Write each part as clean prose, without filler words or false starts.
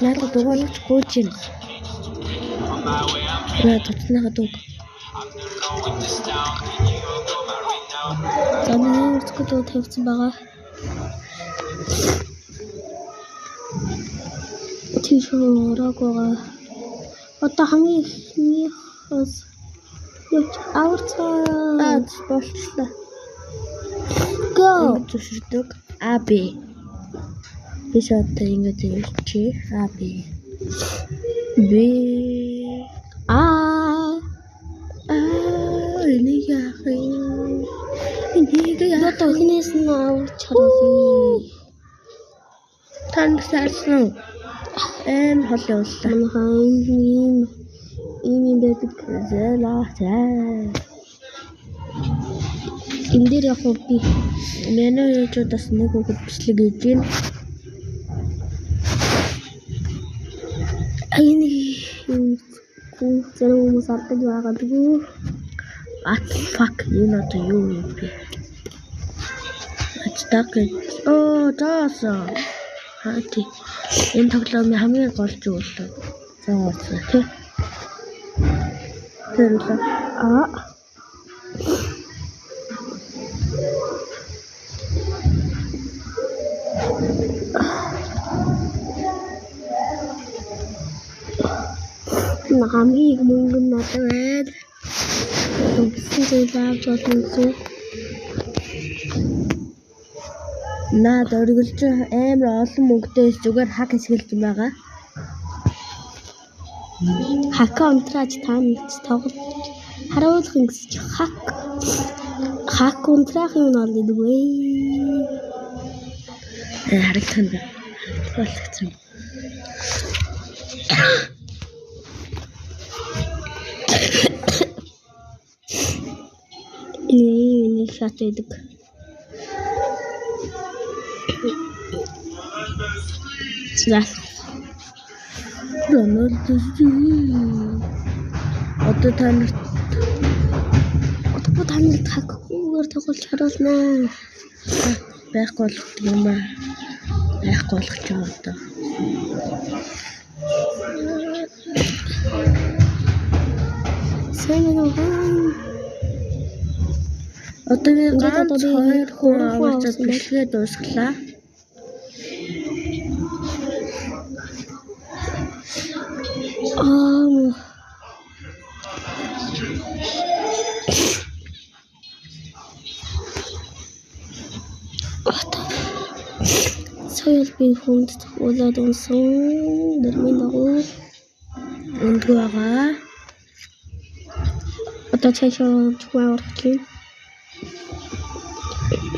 Надад дугаарч гүйж байна. Туцнаа дуг. Замын үрцгүүд тавьсан байгаа. Тийш ороогаа. Одоо хамгийн ихнийхээс аварцаа болчихлоо. Go. Зүширдэг. AB. Биш одоо ингэж чи AB. B. Энийг одоо хинээс нь авч харъя. Танд сарсан. Хол явууллаа. Ийм байдаг. Энэ дээр яг би меню яжудаас нэг хүүхэд бичлэг хийж байна. Зарим хүмүүс авдаг байгаагүй. Fuck энэ одоо юу юм бэ? Ачдаг. Заасан. Хати. Энэ тоглоомын хамгийн гол зүйл л. Заасан тий. Тэрлээ. Хамгийн мөнгө нь надад байна. Тэгсэн зүйл авч болно. Наад өргөлж амар олон мөнгөтэй зүгээр хак хэсгэлж байгаа. Хак онтраж таанд тоглож харуулах юм гэж хак онтрах юм бол идэгвэ. Харагдсан байна. Болгоцсон. Ini satu itu. Sudah. Donald tuh. Atau tanah aku takut harus nah. Bekol cuma. Bekol coba. Saya nak. Одоо би ганц хоёр хүн аваад бичлэгээ дуусглаа. Соёл би хүнд болоод унсан дэрмийн дагуу өндгөө байгаа. Одоо цаашаа чугаар чи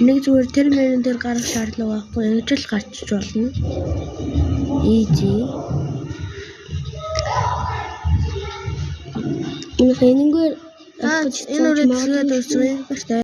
нэг зүгээр тэр мөрөн дээр гарах шаардлага байхгүй. Ингэж л гарчиж болно. Easy. Энэ хэнэнгээр энэ үрээд зүгээр дуусгая.